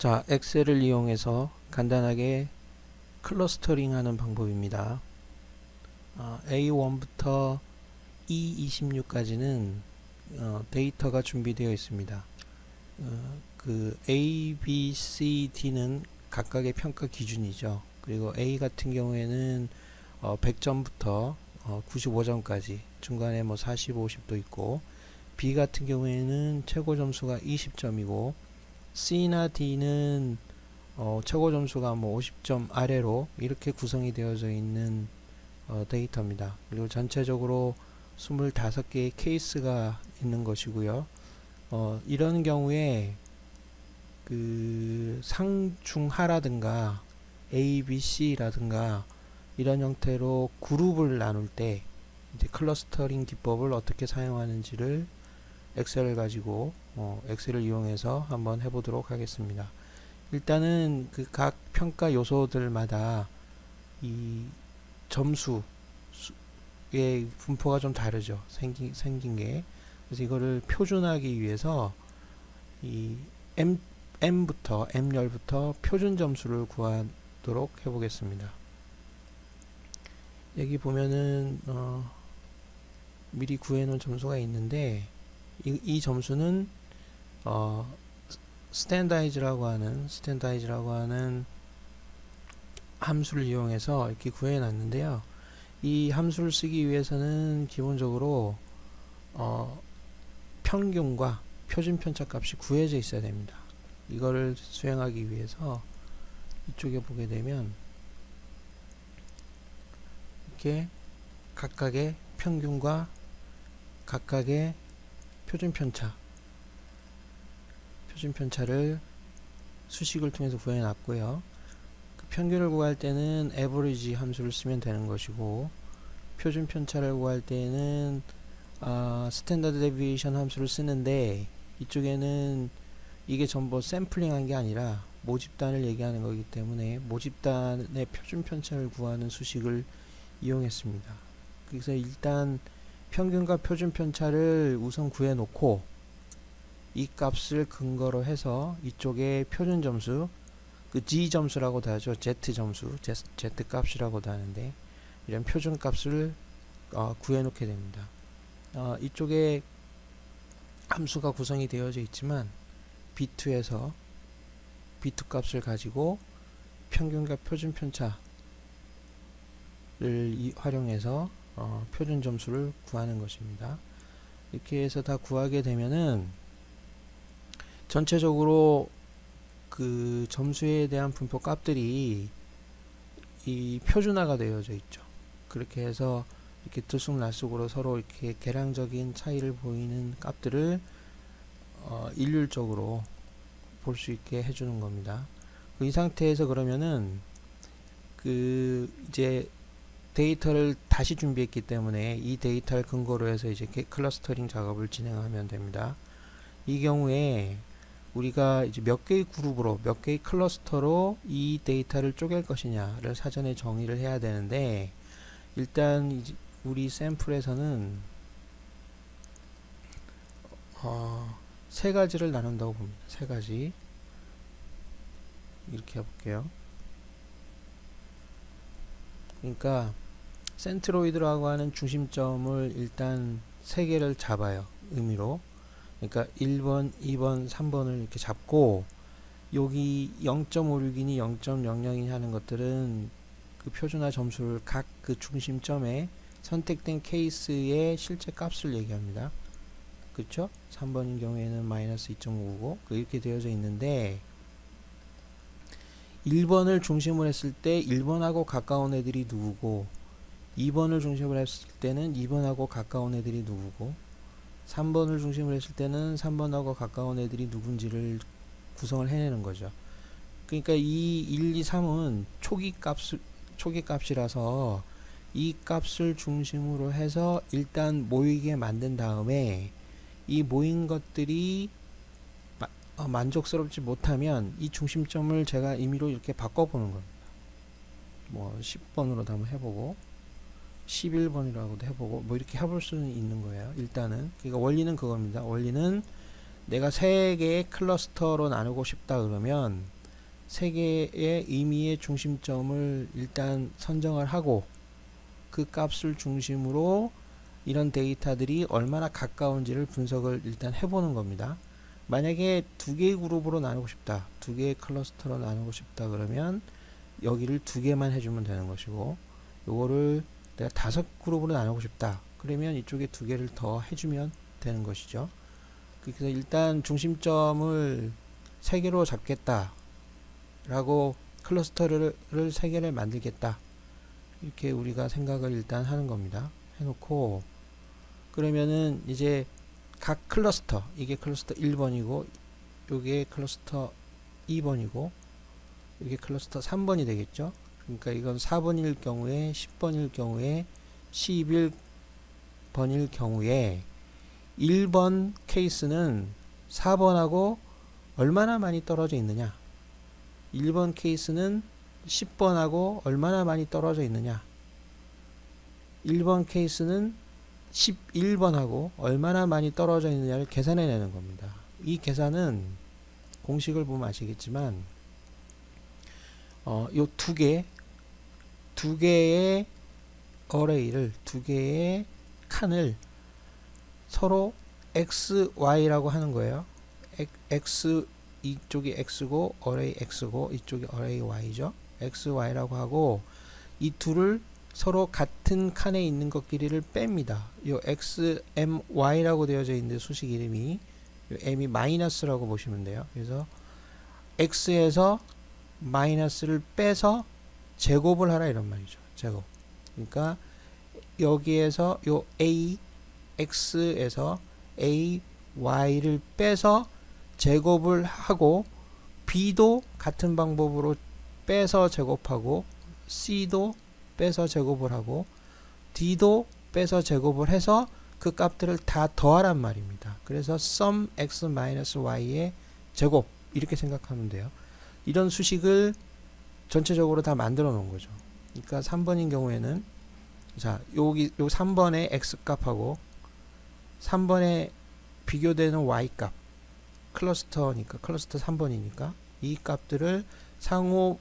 자, 엑셀을 이용해서 간단하게 클러스터링 하는 방법입니다. A1부터 E26까지는 데이터가 준비되어 있습니다. 그 A, B, C, D는 각각의 평가 기준이죠. 그리고 A 같은 경우에는 100점부터 95점까지 중간에 뭐 40, 50도 있고, B 같은 경우에는 최고 점수가 20점이고, C나 D는 최고 점수가 뭐 50점 아래로 이렇게 구성이 되어져 있는 데이터입니다. 그리고 전체적으로 25개의 케이스가 있는 것이고요. 이런 경우에 그 상중하라든가 A, B, C라든가 이런 형태로 그룹을 나눌 때 이제 클러스터링 기법을 어떻게 사용하는지를 엑셀을 가지고 엑셀을 이용해서 한번 해보도록 하겠습니다. 일단은 그 각 평가 요소들마다 이 점수의 분포가 좀 다르죠. 생긴 게. 그래서 이거를 표준하기 위해서 이 M부터 M열부터 표준 점수를 구하도록 해보겠습니다. 여기 보면은 미리 구해놓은 점수가 있는데 이 점수는 스탠다이즈라고 하는 함수를 이용해서 이렇게 구해놨는데요. 이 함수를 쓰기 위해서는 기본적으로 평균과 표준 편차 값이 구해져 있어야 됩니다. 이거를 수행하기 위해서 이쪽에 보게 되면 이렇게 각각의 평균과 각각의 표준 편차를 수식을 통해서 구해놨고요. 그 평균을 구할 때는 average 함수를 쓰면 되는 것이고, 표준 편차를 구할 때는 standard deviation 함수를 쓰는데, 이쪽에는 이게 전부 샘플링한 게 아니라 모집단을 얘기하는 거기 때문에 모집단의 표준 편차를 구하는 수식을 이용했습니다. 그래서 일단 평균과 표준 편차를 우선 구해 놓고, 이 값을 근거로 해서 이쪽에 표준 점수, 그 G 점수라고도 하죠. Z 점수, Z 값이라고도 하는데, 이런 표준 값을 구해 놓게 됩니다. 이쪽에 함수가 구성이 되어져 있지만 B2에서 B2 값을 가지고 평균과 표준 편차를 활용해서 표준 점수를 구하는 것입니다. 이렇게 해서 다 구하게 되면은 전체적으로 그 점수에 대한 분포 값들이 이 표준화가 되어져 있죠. 그렇게 해서 이렇게 들쑥날쑥으로 서로 이렇게 계량적인 차이를 보이는 값들을 일률적으로 볼 수 있게 해주는 겁니다. 이 상태에서 그러면은 그 이제 데이터를 다시 준비했기 때문에 이 데이터를 근거로 해서 이제 클러스터링 작업을 진행하면 됩니다. 이 경우에 우리가 이제 몇 개의 그룹으로, 몇 개의 클러스터로 이 데이터를 쪼갤 것이냐를 사전에 정의를 해야 되는데, 일단 이제 우리 샘플에서는 세 가지를 나눈다고 봅니다. 세 가지. 이렇게 해볼게요. 그러니까 센트로이드라고 하는 중심점을 일단 세 개를 잡아요. 의미로. 그러니까 1번, 2번, 3번을 이렇게 잡고, 여기 0.56이니 0.00이니 하는 것들은 그 표준화 점수를 각 그 중심점에 선택된 케이스의 실제 값을 얘기합니다. 그렇죠? 3번인 경우에는 마이너스 2.5고 이렇게 되어져 있는데, 1번을 중심으로 했을 때 1번하고 가까운 애들이 누구고, 2번을 중심으로 했을 때는 2번하고 가까운 애들이 누구고, 3번을 중심으로 했을 때는 3번하고 가까운 애들이 누군지를 구성을 해내는 거죠. 그러니까 이 1, 2, 3은 초기 값이라서 이 값을 중심으로 해서 일단 모이게 만든 다음에, 이 모인 것들이 만족스럽지 못하면 이 중심점을 제가 임의로 이렇게 바꿔보는 겁니다. 뭐 10번으로도 한번 해보고 11번이라고도 해보고 뭐 이렇게 해볼 수는 있는 거예요. 일단은 그러니까 원리는 그겁니다. 원리는 내가 세 개의 클러스터로 나누고 싶다 그러면 세 개의 의미의 중심점을 일단 선정을 하고 그 값을 중심으로 이런 데이터들이 얼마나 가까운지를 분석을 일단 해보는 겁니다. 만약에 두 개의 그룹으로 나누고 싶다, 두 개의 클러스터로 나누고 싶다 그러면 여기를 두 개만 해주면 되는 것이고, 요거를 내가 5그룹으로 나누고 싶다 그러면 이쪽에 두 개를 더 해주면 되는 것이죠. 그래서 일단 중심점을 3개로 잡겠다 라고, 클러스터를 3개를 만들겠다 이렇게 우리가 생각을 일단 하는 겁니다. 해놓고 그러면은 이제 각 클러스터, 이게 클러스터 1번이고 요게 클러스터 2번이고 이게 클러스터 3번이 되겠죠. 그러니까 이건 4번일 경우에, 10번일 경우에, 11번일 경우에 1번 케이스는 4번하고 얼마나 많이 떨어져 있느냐, 1번 케이스는 10번하고 얼마나 많이 떨어져 있느냐, 1번 케이스는 11번하고 얼마나 많이 떨어져 있느냐를 계산해 내는 겁니다. 이 계산은 공식을 보면 아시겠지만 요 두 개의 어레이를, 두 개의 칸을 서로 x, y라고 하는 거예요. x, 이쪽이 x고 어레이 x고 이쪽이 어레이 y죠. x, y라고 하고 이 둘을 서로 같은 칸에 있는 것끼리를 뺍니다. 요 x, m, y라고 되어져 있는데 수식 이름이 요 m이 마이너스라고 보시면 돼요. 그래서 x에서 마이너스를 빼서 제곱을 하라 이런 말이죠. 제곱. 그러니까 여기에서 요 a, x에서 a, y를 빼서 제곱을 하고, b도 같은 방법으로 빼서 제곱하고, c도 빼서 제곱을 하고, d도 빼서 제곱을 해서 그 값들을 다 더하란 말입니다. 그래서 sum x y의 제곱 이렇게 생각하면 돼요. 이런 수식을 전체적으로 다 만들어 놓은 거죠. 그러니까 3번인 경우에는 자, 여기 요 3번의 x 값하고 3번에 비교되는 y 값, 클러스터니까 클러스터 3번이니까 이 값들을 상호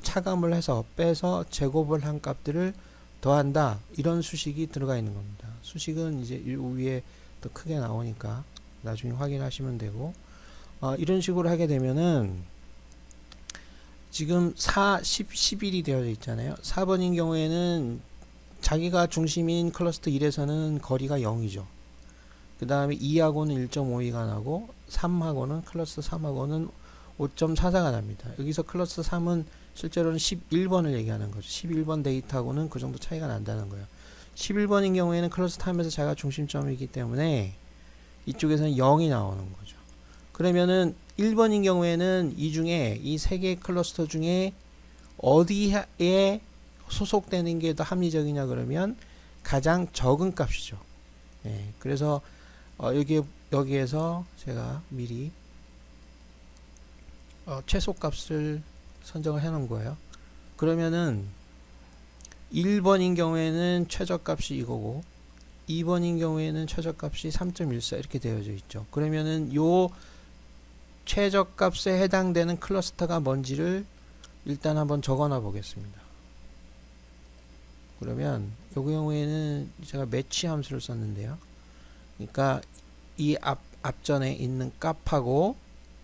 차감을 해서 빼서 제곱을 한 값들을 더한다, 이런 수식이 들어가 있는 겁니다. 수식은 이제 이 위에 더 크게 나오니까 나중에 확인하시면 되고, 이런 식으로 하게 되면은 지금 4, 10, 11이 되어져 있잖아요. 4번인 경우에는 자기가 중심인 클러스터 1에서는 거리가 0이죠. 그 다음에 2하고는 1.52가 나고 3하고는 클러스터 3하고는 5.44가 납니다. 여기서 클러스터 3은 실제로는 11번을 얘기하는 거죠. 11번 데이터하고는 그 정도 차이가 난다는 거예요. 11번인 경우에는 클러스터 3에서 자가 중심점이기 때문에 이쪽에서는 0이 나오는 거죠. 그러면은 1번인 경우에는 이 중에 이 세 개의 클러스터 중에 어디에 소속되는 게 더 합리적이냐 그러면 가장 적은 값이죠. 예, 그래서 여기에서 제가 미리 최소값을 선정을 해 놓은 거예요. 그러면은 1번인 경우에는 최저값이 이거고 2번인 경우에는 최저값이 3.14 이렇게 되어져 있죠. 그러면은 요 최저값에 해당되는 클러스터가 뭔지를 일단 한번 적어놔 보겠습니다. 그러면 요 경우에는 제가 매치 함수를 썼는데요. 그러니까 이 앞전에 있는 값하고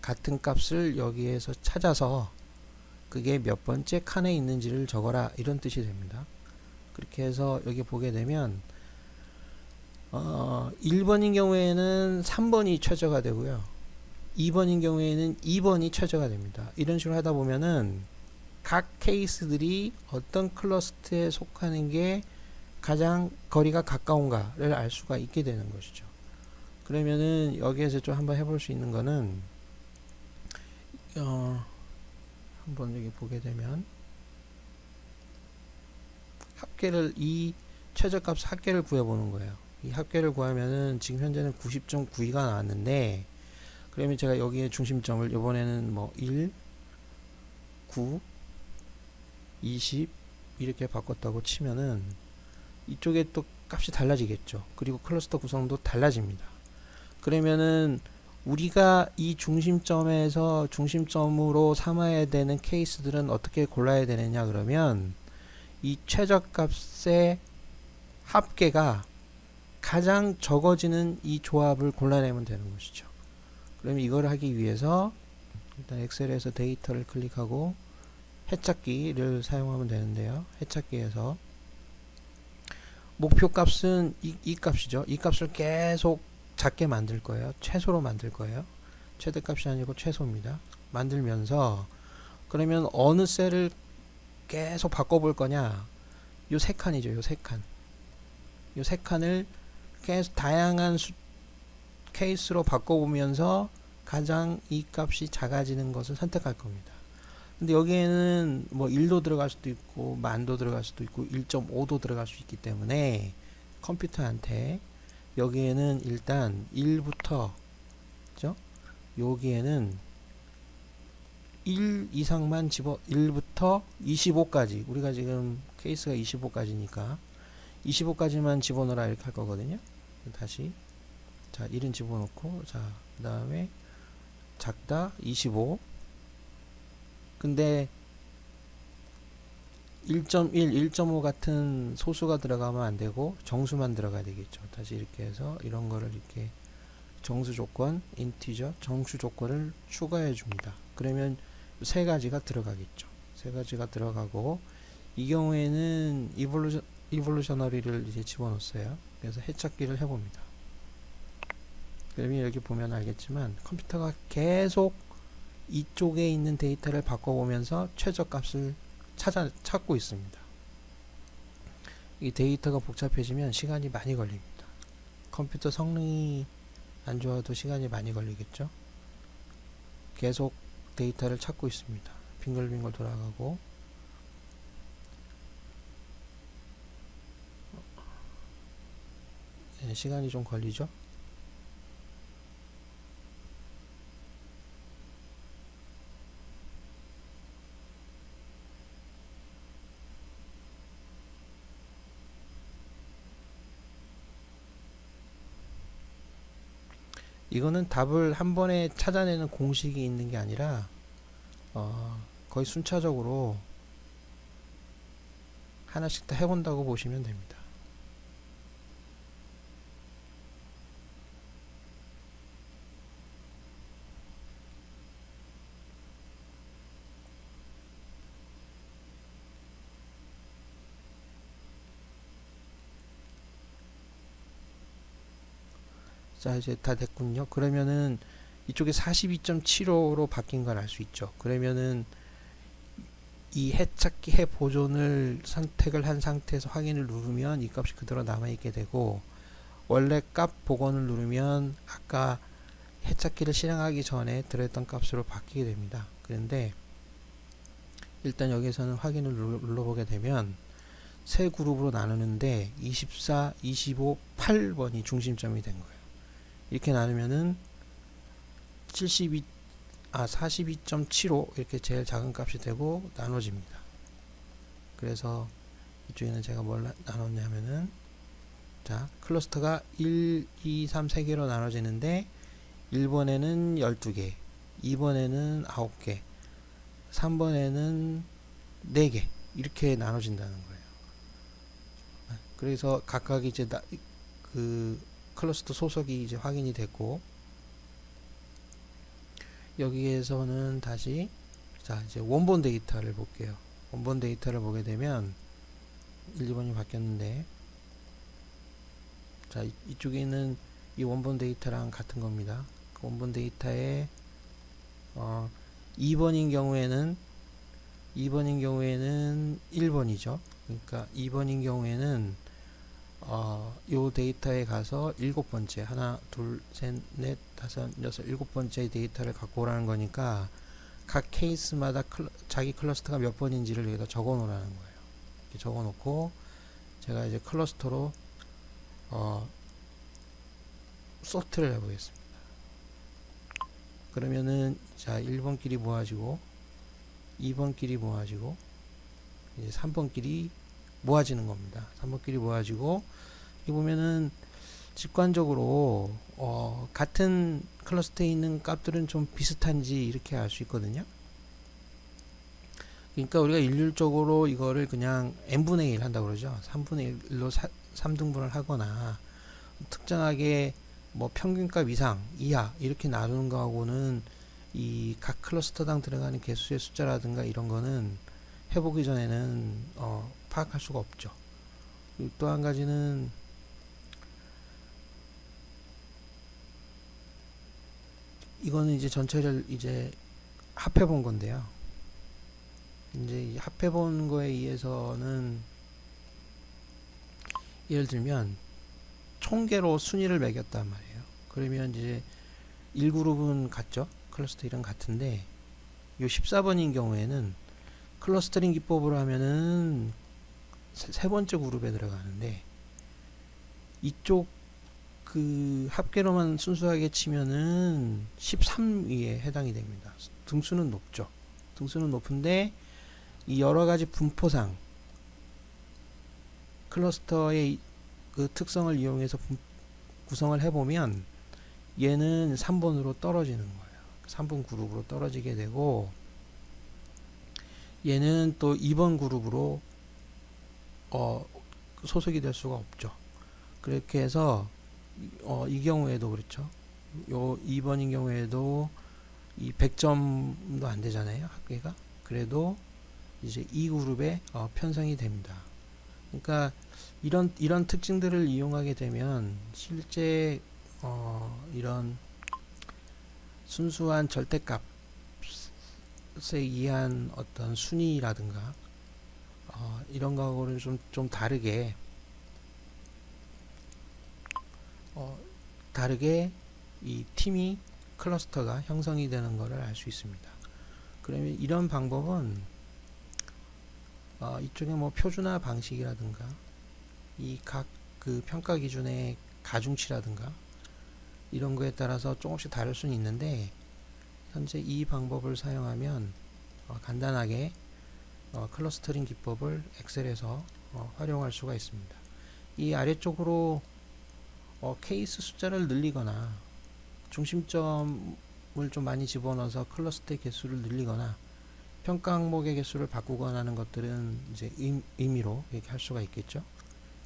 같은 값을 여기에서 찾아서 그게 몇 번째 칸에 있는지를 적어라, 이런 뜻이 됩니다. 그렇게 해서 여기 보게 되면 1번인 경우에는 3번이 최저가 되고요. 2번인 경우에는 2번이 최저가 됩니다. 이런 식으로 하다 보면은 각 케이스들이 어떤 클러스터에 속하는 게 가장 거리가 가까운가를 알 수가 있게 되는 것이죠. 그러면은 여기에서 좀 한번 해볼 수 있는 거는 한번 여기 보게 되면 합계를, 이 최저값 합계를 구해보는 거예요. 이 합계를 구하면은 지금 현재는 90.92가 나왔는데, 그러면 제가 여기에 중심점을 이번에는 뭐 1, 9, 20 이렇게 바꿨다고 치면은 이쪽에 또 값이 달라지겠죠. 그리고 클러스터 구성도 달라집니다. 그러면은 우리가 이 중심점에서 중심점으로 삼아야 되는 케이스들은 어떻게 골라야 되느냐 그러면 이 최저값의 합계가 가장 적어지는 이 조합을 골라내면 되는 것이죠. 그러면 이걸 하기 위해서 일단 엑셀에서 데이터를 클릭하고 해찾기를 사용하면 되는데요. 해찾기에서 목표 값은 이 값이죠. 이 값을 계속 작게 만들 거예요. 최소로 만들 거예요. 최대값이 아니고 최소입니다. 만들면서 그러면 어느 셀을 계속 바꿔볼 거냐? 요 세 칸이죠. 요 세 칸. 요 세 칸을 계속 다양한 케이스로 바꿔보면서 가장 이 값이 작아지는 것을 선택할 겁니다. 근데 여기에는 뭐 1도 들어갈 수도 있고 만도 들어갈 수도 있고 1.5도 들어갈 수 있기 때문에 컴퓨터한테 여기에는 일단 1부터 그죠? 여기에는 1 이상만 1부터 25까지 우리가 지금 케이스가 25까지니까 25까지만 집어넣으라 이렇게 할 거거든요. 다시 자 1은 집어넣고 자 그 다음에 작다 25 근데 1.1, 1.5 같은 소수가 들어가면 안 되고 정수만 들어가야 되겠죠. 다시 이렇게 해서 이런 거를 이렇게 정수 조건, 인티저, 정수 조건을 추가해 줍니다. 그러면 세 가지가 들어가겠죠. 세 가지가 들어가고 이 경우에는 이볼루셔너리를 이제 집어넣었어요. 그래서 해찾기를 해봅니다. 그러면 여기 보면 알겠지만 컴퓨터가 계속 이쪽에 있는 데이터를 바꿔보면서 최저값을 찾고 있습니다. 이 데이터가 복잡해지면 시간이 많이 걸립니다. 컴퓨터 성능이 안 좋아도 시간이 많이 걸리겠죠. 계속 데이터를 찾고 있습니다. 빙글빙글 돌아가고 시간이 좀 걸리죠. 이거는 답을 한 번에 찾아내는 공식이 있는 게 아니라 거의 순차적으로 하나씩 다 해본다고 보시면 됩니다. 자 이제 다 됐군요. 그러면은 이쪽에 42.75로 바뀐 걸 알 수 있죠. 그러면은 이 해찾기 해보존을 선택을 한 상태에서 확인을 누르면 이 값이 그대로 남아있게 되고 원래 값 복원을 누르면 아까 해찾기를 실행하기 전에 들어있던 값으로 바뀌게 됩니다. 그런데 일단 여기서는 확인을 눌러보게 되면 세 그룹으로 나누는데 24, 25, 8번이 중심점이 된 거예요. 이렇게 나누면은 42.75 이렇게 제일 작은 값이 되고 나눠집니다. 그래서 이쪽에는 제가 뭘 나눴냐면은 자 클러스터가 1, 2, 3, 3개로 나눠지는데 1번에는 12개 2번에는 9개 3번에는 4개 이렇게 나눠진다는 거예요. 그래서 각각 이제 그 클러스터 소속이 이제 확인이 됐고 여기에서는 다시 자 이제 원본 데이터를 볼게요. 원본 데이터를 보게 되면 1, 2번이 바뀌었는데 자 이쪽에 있는 이 원본 데이터랑 같은 겁니다. 그 원본 데이터에 2번인 경우에는 1번이죠. 그러니까 2번인 경우에는 요 데이터에 가서 7번째 하나 둘 셋 넷 다섯 여섯 7번째 데이터를 갖고 오라는 거니까 각 케이스마다 자기 클러스터가 몇 번인지를 여기다 적어 놓으라는 거예요. 이렇게 적어 놓고 제가 이제 클러스터로 소트를 해보겠습니다. 그러면은 자 1번끼리 모아지고 2번끼리 모아지고 이제 3번끼리 모아지는 겁니다. 3번끼리 모아지고 여기 보면은 직관적으로 같은 클러스터에 있는 값들은 좀 비슷한지 이렇게 알 수 있거든요. 그러니까 우리가 일률적으로 이거를 그냥 n분의 1 한다고 그러죠. 3분의 1로 3등분을 하거나 특정하게 뭐 평균값 이상, 이하 이렇게 나누는 거하고는 이 각 클러스터당 들어가는 개수의 숫자라든가 이런 거는 해보기 전에는 파악할 수가 없죠. 또 한 가지는 이거는 이제 전체를 이제 합해 본 건데요. 이제 합해 본 거에 의해서는 예를 들면 총계로 순위를 매겼단 말이에요. 그러면 이제 1그룹은 같죠. 클러스터 1은 같은데 요 14번인 경우에는 클러스터링 기법으로 하면은 세 번째 그룹에 들어가는데 이쪽 그 합계로만 순수하게 치면은 13위에 해당이 됩니다. 등수는 높죠. 등수는 높은데 이 여러 가지 분포상 클러스터의 그 특성을 이용해서 구성을 해보면 얘는 3번으로 떨어지는 거예요. 3번 그룹으로 떨어지게 되고 얘는 또 2번 그룹으로 소속이 될 수가 없죠. 그렇게 해서 이 경우에도 그렇죠. 요 2번인 경우에도 이 100점도 안 되잖아요. 합계가. 그래도 이제 이 그룹에 편성이 됩니다. 그러니까 이런 특징들을 이용하게 되면 실제 이런 순수한 절대값에 의한 어떤 순위라든가 이런 거하고는 좀 다르게 다르게 이 팀이 클러스터가 형성이 되는 것을 알 수 있습니다. 그러면 이런 방법은 이쪽에 뭐 표준화 방식이라든가 이 각 그 평가 기준의 가중치라든가 이런 거에 따라서 조금씩 다를 수는 있는데 현재 이 방법을 사용하면 간단하게 클러스터링 기법을 엑셀에서 활용할 수가 있습니다. 이 아래쪽으로 케이스 숫자를 늘리거나 중심점을 좀 많이 집어넣어서 클러스터의 개수를 늘리거나 평가 항목의 개수를 바꾸거나 하는 것들은 이제 임의로 이렇게 할 수가 있겠죠.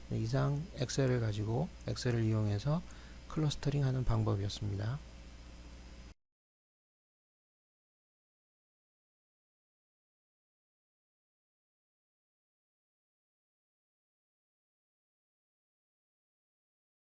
이상 엑셀을 이용해서 클러스터링 하는 방법이었습니다.